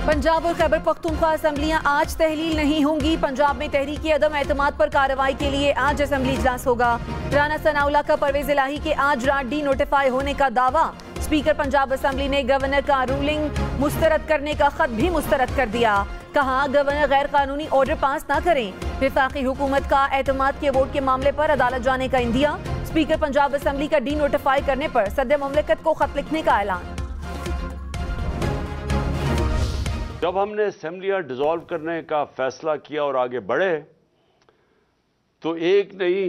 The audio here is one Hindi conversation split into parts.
पंजाब और खैबर पख्तूनख्वा असम्बलियां आज तहलील नहीं होंगी। पंजाब में तहरीकी अदम एतमाद पर कार्रवाई के लिए आज असम्बली इजलास होगा। राना सनाउल्लाह का परवेज इलाही के आज रात डी नोटिफाई होने का दावा। स्पीकर पंजाब असम्बली ने गवर्नर का रूलिंग मुस्तरद करने का खत भी मुस्तरद कर दिया। कहा गवर्नर गैर कानूनी ऑर्डर पास न करें। विफाकी हुकूमत का एतमाद के वोट के मामले पर अदालत जाने का इंदिया। स्पीकर पंजाब असम्बली का डी नोटिफाई करने पर सदर मुमलिकत को खत लिखने का ऐलान। जब हमने असेंबलियां डिसॉल्व करने का फैसला किया और आगे बढ़े तो एक नहीं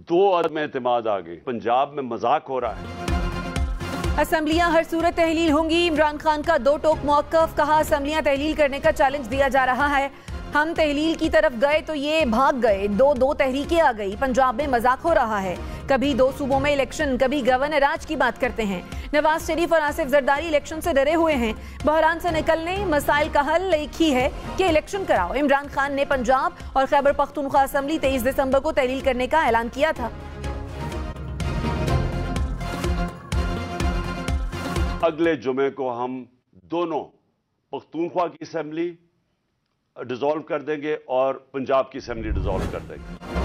दो अदम एतमाद आ गए। पंजाब में मजाक हो रहा है। असेंबलियां हर सूरत तहलील होंगी। इमरान खान का दो टोक मौक़िफ़। कहा असेंबलियां तहलील करने का चैलेंज दिया जा रहा है। हम तहलील की तरफ गए तो ये भाग गए। दो तहरीकें आ गई। पंजाब में मजाक हो रहा है। कभी दो सूबों में इलेक्शन, कभी गवर्नर राज की बात करते हैं। नवाज शरीफ और आसिफ जरदारी इलेक्शन से डरे हुए हैं। बहरान से निकलने मसाइल का हल एक ही है कि इलेक्शन कराओ। इमरान खान ने पंजाब और खैबर पख्तूनख्वा असेंबली 23 दिसंबर को तहलील करने का ऐलान किया था। अगले जुमे को हम दोनों पख्तूनख्वा की असेंबली डिसॉल्व कर देंगे और पंजाब की असेंबली डिसॉल्व कर देंगे।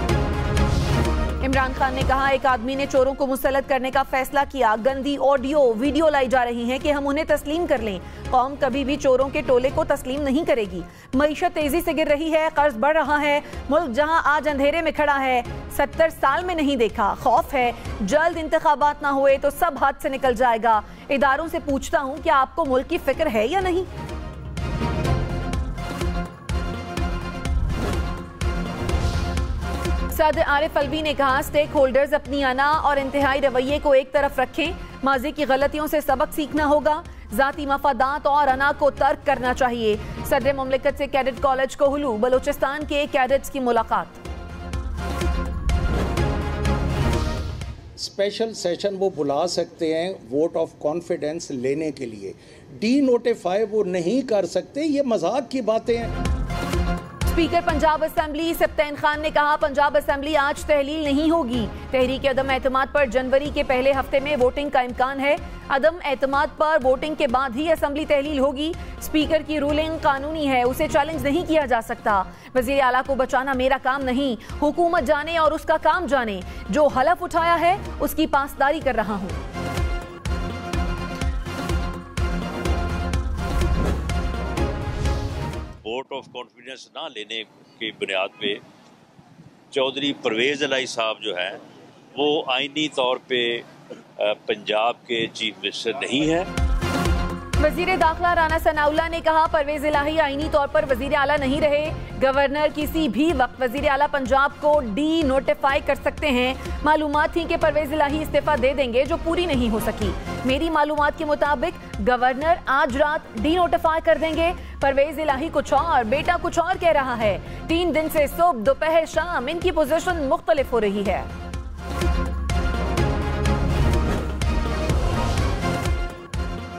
इमरान खान ने कहा एक आदमी ने चोरों को मुसल्लत करने का फैसला किया। गंदी ऑडियो वीडियो लाई जा रही हैं कि हम उन्हें तस्लीम कर लें। कौम कभी भी चोरों के टोले को तस्लीम नहीं करेगी। मईशत तेजी से गिर रही है, कर्ज बढ़ रहा है। मुल्क जहां आज अंधेरे में खड़ा है 70 साल में नहीं देखा। खौफ है जल्द इंतखाबात ना हुए तो सब हाथ से निकल जाएगा। इदारों से पूछता हूं कि आपको मुल्क की फिक्र है या नहीं। सदर आरिफ अलवी ने कहा स्टेक होल्डर्स अपनी अना और इंतहाई रवैये को एक तरफ रखें। माजी की गलतियों से सबक सीखना होगा। जाती मफादात और अना को तर्क करना चाहिए। सदर मुमलिकत से कैडेट कॉलेज कोहलू बलोचिस्तान के कैडेट्स की मुलाकात। स्पेशल सेशन वो बुला सकते हैं वोट ऑफ कॉन्फिडेंस लेने के लिए। डी नोटिफाई वो नहीं कर सकते। ये मजाक की बातें हैं। स्पीकर पंजाब असेंबली सब्तैन खान ने कहा पंजाब असेंबली आज तहलील नहीं होगी। तहरीक अदम एतमाद पर जनवरी के पहले हफ्ते में वोटिंग का इम्कान है। अदम एतमाद पर वोटिंग के बाद ही असेंबली तहलील होगी। स्पीकर की रूलिंग कानूनी है, उसे चैलेंज नहीं किया जा सकता। वजीर आला को बचाना मेरा काम नहीं। हुकूमत जाने और उसका काम जाने। जो हलफ उठाया है उसकी पासदारी कर रहा हूँ। वोट ऑफ कॉन्फिडेंस ना लेने की बुनियाद पे चौधरी परवेज इलाही साहब जो है वो आईनी तौर पे पंजाब के चीफ मिनिस्टर नहीं है। वजीर दाखिला राना सनाउल्लाह ने कहा परवेज इलाही आईनी तौर पर वजीर आला नहीं रहे। गवर्नर किसी भी वक्त वजीर आला पंजाब को डी नोटिफाई कर सकते हैं। मालूमात थी कि परवेज इलाही इस्तीफा दे देंगे जो पूरी नहीं हो सकी। मेरी मालूमात के मुताबिक गवर्नर आज रात डी नोटिफाई कर देंगे। परवेज इलाही कुछ और, बेटा कुछ और कह रहा है। 3 दिन से सुबह दोपहर शाम इनकी पोजीशन मुख्तलिफ हो रही है।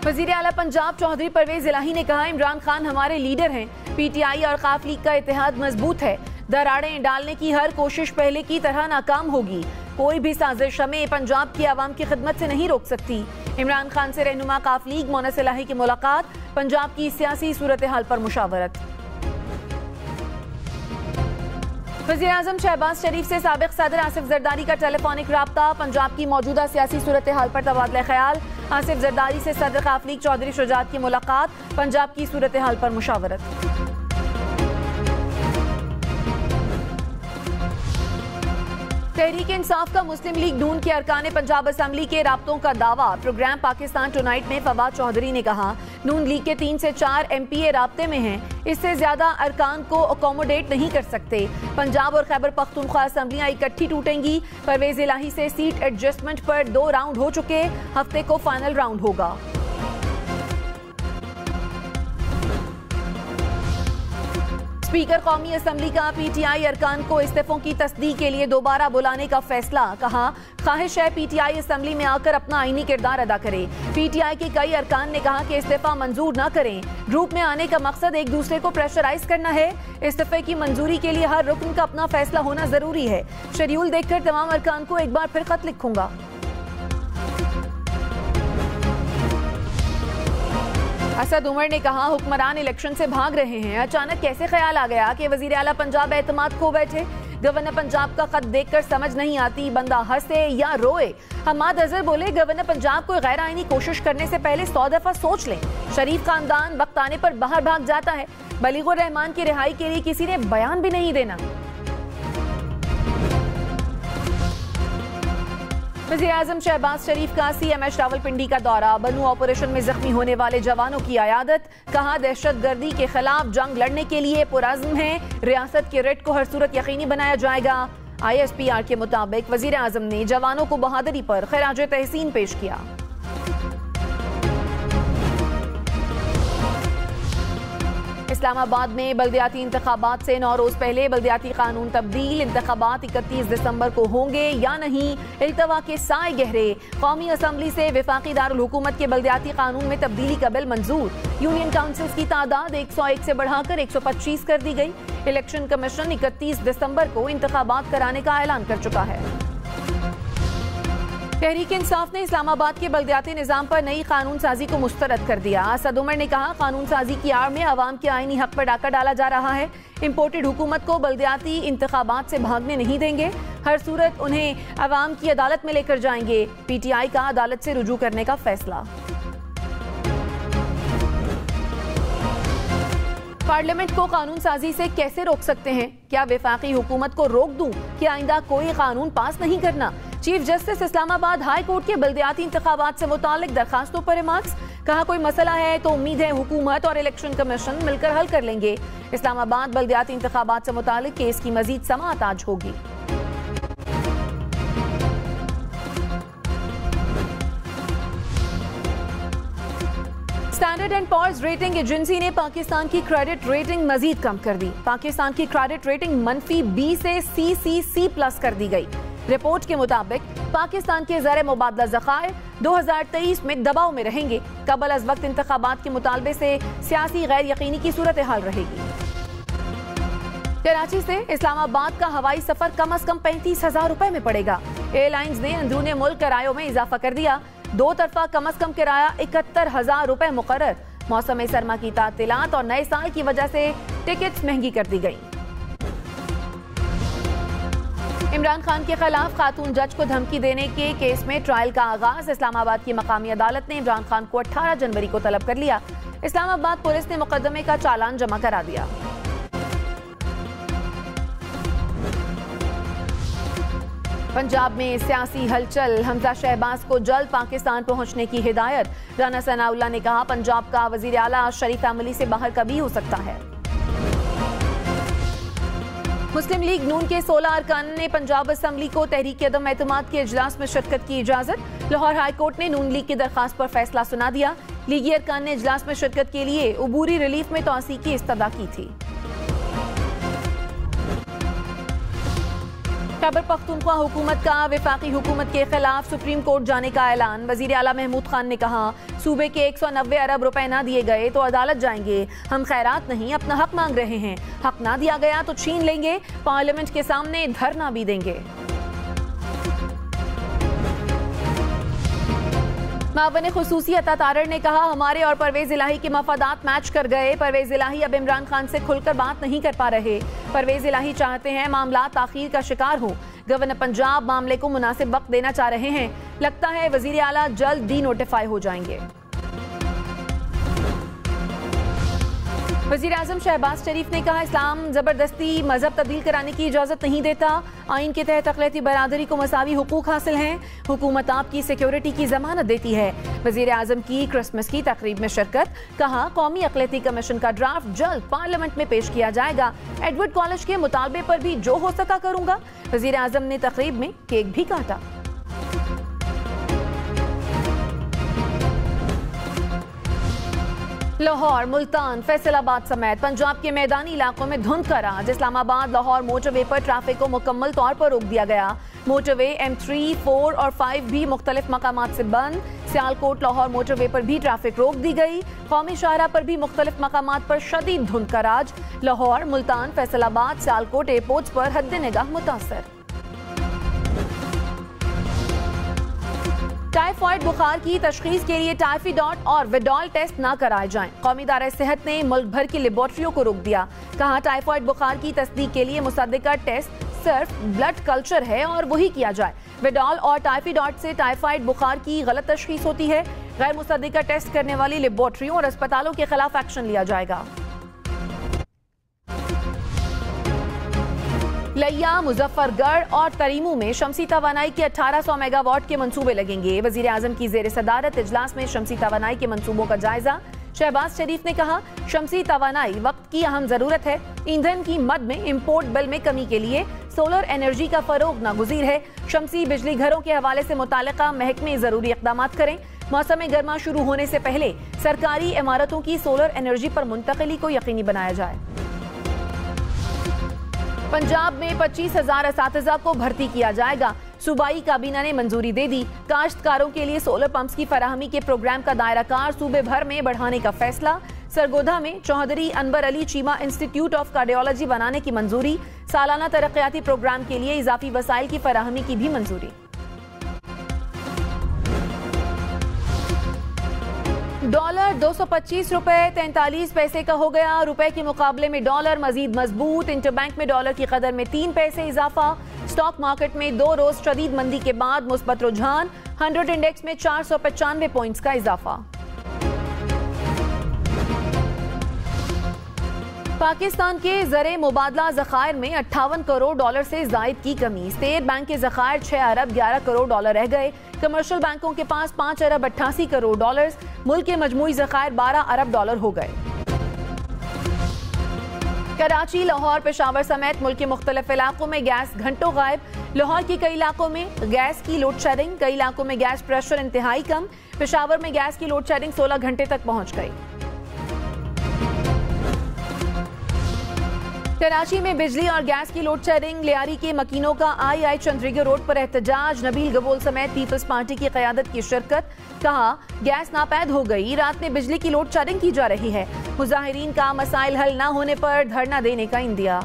वजीर आला पंजाब चौधरी परवेज इलाही ने कहा इमरान खान हमारे लीडर हैं। पीटीआई और खाफ लीग का इत्तेहाद मजबूत है। दरारें डालने की हर कोशिश पहले की तरह नाकाम होगी। कोई भी साजिश हमें पंजाब की आवाम की खिदमत से नहीं रोक सकती। इमरान खान से रहनुमा खाफ लीग मोनस इलाही की मुलाकात। पंजाब की सियासी सूरत हाल पर मुशावरत। वज़ीर आज़म शहबाज शरीफ से साबिक सदर आसिफ जरदारी का टेलीफोनिक राब्ता। पंजाब की मौजूदा सियासी सूरत हाल पर तबादला ख्याल। आसिफ जरदारी से सदर खाफ लीग चौधरी शुजात की मुलाकात। पंजाब की सूरत हाल पर मुशावरत। तहरीक इंसाफ का मुस्लिम लीग नून के अरकान पंजाब असेंबली के राब्तों का दावा। प्रोग्राम पाकिस्तान टुनाइट में फवाद चौधरी ने कहा नून लीग के 3 से 4 MPA राब्ते में हैं। इससे ज्यादा अरकान को अकोमोडेट नहीं कर सकते। पंजाब और खैबर पख्तूनख्वा असेंबलियां इकट्ठी टूटेंगी। परवेज इलाही से सीट एडजस्टमेंट पर 2 राउंड हो चुके। हफ्ते को फाइनल राउंड होगा। स्पीकर कौमी असेंबली का पीटीआई अरकान को इस्तीफों की तस्दीक के लिए दोबारा बुलाने का फैसला। कहा ख्वाहिश है पीटीआई असेंबली में आकर अपना आईनी किरदार अदा करे। पीटीआई के कई अरकान ने कहा कि इस्तीफा मंजूर न करें। ग्रुप में आने का मकसद एक दूसरे को प्रेशराइज करना है। इस्तीफे की मंजूरी के लिए हर रुकन का अपना फैसला होना जरूरी है। शेड्यूल देखकर तमाम अरकान को एक बार फिर खत लिखूंगा। असद उमर ने कहा हुक्मरान इलेक्शन से भाग रहे हैं, अचानक कैसे ख्याल आ गया कि वजीर आला पंजाब एतमाद खो बैठे। गवर्नर पंजाब का खत देखकर समझ नहीं आती बंदा हंसे या रोए। हमाद अजहर बोले गवर्नर पंजाब को गैर आईनी कोशिश करने से पहले 100 दफा सोच लें। शरीफ खानदान वक्त आने पर बाहर भाग जाता है। बलीगुर रहमान की रिहाई के लिए किसी ने बयान भी नहीं देना। वज़ीर-ए-आज़म शहबाज शरीफ का CMH रावलपिंडी का दौरा। बनू ऑपरेशन में जख्मी होने वाले जवानों की आयादत। कहा दहशतगर्दी के खिलाफ जंग लड़ने के लिए पुरअज़्म है। रियासत के रेड को हर सूरत यकीनी बनाया जाएगा। ISPR के मुताबिक वज़ीर-ए-आज़म ने जवानों को बहादुरी पर खिराज तहसीन पेश किया। इस्लामाबाद में बल्दियाती इंतखाबात से 9 रोज पहले बल्दियाती कानून तब्दील। इंतखाबात 31 दिसंबर को होंगे या नहीं, इल्तवा के साए गहरे। कौमी असम्बली से वफाकी दारुल हुकूमत के बल्दियाती कानून में तब्दीली का बिल मंजूर। यूनियन काउंसिल्स की तादाद 101 से बढ़ाकर 125 कर दी गई। इलेक्शन कमीशन 31 दिसंबर को इंतखाबात कराने का ऐलान कर चुका है। तहरीक इंसाफ ने इस्लामाबाद के बल्दियाती निज़ाम पर नई कानून साजी को मुस्तरद कर दिया। असद उमर ने कहा कानून साजी की आड़ में अवाम के आईनी हक पर डाका डाला जा रहा है। इम्पोर्टेड हुकूमत को बल्दियाती इंतखाबात से भागने नहीं देंगे। हर सूरत उन्हें अवाम की अदालत में लेकर जाएंगे। PTI का अदालत से रुजू करने का फैसला। पार्लियामेंट को कानून साजी से कैसे रोक सकते हैं? क्या वफाकी हुकूमत को रोक दूं कि आइंदा कोई कानून पास नहीं करना? Chief justice Islamabad high court के बल्दियाती इंतखाबात से मुतालिक दरखास्तों पर रिमार्क्स। कहा कोई मसला है तो उम्मीद है हुकूमत और इलेक्शन कमीशन मिलकर हल कर लेंगे। इस्लामाबाद बल्दियाती इंतखाबात से मुतालिक केस की मजीद समाअत आज होगी। Standard and Poor's rating agency ने पाकिस्तान की क्रेडिट रेटिंग मजीद कम कर दी। पाकिस्तान की क्रेडिट रेटिंग -B से CCC+ कर दी गई। रिपोर्ट के मुताबिक पाकिस्तान के ज़र मुबादला ज़खायर 2023 में दबाव में रहेंगे। कबल अज़ वक्त इंतखाबात के मुतालबे से सियासी गैर यकीनी की सूरत हाल रहेगी। कराची से इस्लामाबाद का हवाई सफर कम से कम 35,000 रुपए में पड़ेगा। एयरलाइंस ने अंदरूनी मुल्क किरायों में इजाफा कर दिया। दो तरफा कम से कम किराया 71,000 रुपए मुकर्रर। मौसम सरमा की तातीलात और नए साल की वजह से टिकट्स महंगी कर दी गई। इमरान खान के खिलाफ खातून जज को धमकी देने के केस में ट्रायल का आगाज। इस्लामाबाद की मकामी अदालत ने इमरान खान को 18 जनवरी को तलब कर लिया। इस्लामाबाद पुलिस ने मुकदमे का चालान जमा करा दिया। पंजाब में सियासी हलचल। हमजा शहबाज को जल्द पाकिस्तान पहुंचने की हिदायत। राना सनाउल्लाह ने कहा पंजाब का वजीर आला शरीफ फैमिली से बाहर कभी हो सकता है। मुस्लिम लीग नून के 16 अरकान ने पंजाब असम्बली को तहरीक अदम एतमाद के इजलास में शिरकत की इजाजत। लाहौर हाई कोर्ट ने नून लीग की दरखास्त पर फैसला सुना दिया। लीगी अरकान ने इजलास में शिरकत के लिए उबूरी रिलीफ में तौसीक की इस्तदा की थी। खैबर पख्तूनख्वा हुकूमत का वफाकी हुकूमत के खिलाफ सुप्रीम कोर्ट जाने का ऐलान। वजीर आला महमूद खान ने कहा सूबे के 190 अरब रुपए ना दिए गए तो अदालत जाएंगे। हम खैरात नहीं अपना हक मांग रहे हैं। हक ना दिया गया तो छीन लेंगे। पार्लियामेंट के सामने धरना भी देंगे। मावन खुसूसी अता तारड़ ने कहा हमारे और परवेज इलाही के मफादात मैच कर गए। परवेज इलाही अब इमरान खान से खुलकर बात नहीं कर पा रहे। परवेज इलाही चाहते हैं मामला ताखीर का शिकार हो। गवर्नर पंजाब मामले को मुनासिब वक्त देना चाह रहे हैं। लगता है वजीर आला जल्द डी नोटिफाई हो जाएंगे। वज़ीर-ए-आज़म शहबाज शरीफ ने कहा इस्लाम जबरदस्ती मजहब तब्दील कराने की इजाजत नहीं देता। आइन के तहत अक़लियती बरादरी को मसावी हुकूक हासिल हैं। हुकूमत आपकी सिक्योरिटी की जमानत देती है। वज़ीर-ए-आज़म की क्रिसमस की तकरीब में शिरकत। कहा कौमी अक़लियती कमीशन का ड्राफ्ट जल्द पार्लियामेंट में पेश किया जाएगा। एडवर्ड कॉलेज के मुतालबे पर भी जो हो सका करूंगा। वज़ीर-ए-आज़म ने तकरीब में केक भी काटा। लाहौर, मुल्तान, फैसलाबाद समेत पंजाब के मैदानी इलाकों में धुंध का राज। इस्लामाबाद लाहौर मोटरवे पर ट्रैफिक को मुकम्मल तौर पर रोक दिया गया। मोटरवे M3, 4 और 5 भी मुख्तलिफ मकामात से बंद। सियालकोट लाहौर मोटरवे पर भी ट्रैफिक रोक दी गई। कौमी शाहरा पर भी मुख्तलिफ मकामात पर शदीद धुंध का राज। लाहौर, मुल्तान, फैसलाबाद, सियालकोट एयरपोर्ट्स पर हद निगाह मुतासर। टाइफॉइड बुखार की तशखीस के लिए टाइफीडॉट और विडॉल टेस्ट न कराए जाएं। कौमी इदारे सेहत ने मुल्क भर की लेबोरेटरियों को रोक दिया। कहा टाइफॉइड बुखार की तस्दीक के लिए मुसद्दिका टेस्ट सिर्फ ब्लड कल्चर है और वही किया जाए। विडॉल और टाइफीडॉट से टाइफॉइड बुखार की गलत तशखीस होती है। गैर मुसद्दिका टेस्ट करने वाली लेबोरेटरियों और अस्पतालों के खिलाफ एक्शन लिया जाएगा। लिया, मुजफ्फरगढ़ और तरीमू में शमसी तवानाई के 1800 मेगावाट के मंसूबे लगेंगे। वजीर आजम की जेर सदारत इजलास में शमसी तवानाई के मंसूबों का जायजा। शहबाज शरीफ ने कहा शमसी तवानाई वक्त की अहम जरूरत है। ईंधन की मद में इंपोर्ट बिल में कमी के लिए सोलर एनर्जी का फरोग नागुज़ीर है। शमसी बिजली घरों के हवाले से मुतालिका महकमे जरूरी इक़दामात करें। मौसम गर्मा शुरू होने से पहले सरकारी इमारतों की सोलर एनर्जी पर मुंतकिली को यकीनी बनाया जाए। पंजाब में 25,000 असातिज़ा को भर्ती किया जाएगा। सूबाई काबीना ने मंजूरी दे दी। काश्तकारों के लिए सोलर पंप्स की फराहमी के प्रोग्राम का दायरा कार सूबे भर में बढ़ाने का फैसला। सरगोधा में Chaudhry Anwar Ali Cheema institute of cardiology बनाने की मंजूरी। सालाना तरक्याती प्रोग्राम के लिए इजाफी वसाइल की फराहमी की भी मंजूरी। डॉलर 225 रुपए 43 पैसे का हो गया। रुपए के मुकाबले में डॉलर मजीद मजबूत। इंटरबैंक में डॉलर की कदर में 3 पैसे इजाफा। स्टॉक मार्केट में 2 रोज शदीद मंदी के बाद मुस्बत रुझान। 100 इंडेक्स में 495 पॉइंट्स का इजाफा। पाकिस्तान के ज़रे मुबादला ज़खायर में 58 करोड़ डॉलर से जायद की कमी। स्टेट बैंक के ज़खायर 6 अरब 11 करोड़ डॉलर रह गए। कमर्शियल बैंकों के पास 5 अरब 88 करोड़ डॉलर। मुल्क के मजमूई ज़खायर 12 अरब डॉलर हो गए। कराची, लाहौर, पेशावर समेत मुल्क के मुख्तलिफ इलाकों में गैस घंटों गायब। लाहौर के कई इलाकों में गैस की लोड शेडिंग। कई इलाकों में गैस प्रेशर इंतहाई कम। पेशावर में गैस की लोड शेडिंग 16 घंटे तक पहुंच गई। कराची में बिजली और गैस की लोड शेडिंग। लियारी के मकीनों का आई चंद्रीगढ़ रोड पर एहतजाज। नबील गबोल समेत पीपल्स पार्टी की क़यादत की शिरकत। कहा गैस नापैद हो गई, रात में बिजली की लोड शेडिंग की जा रही है। मुजाहिरीन का मसाइल हल न होने पर धरना देने का इंदिया।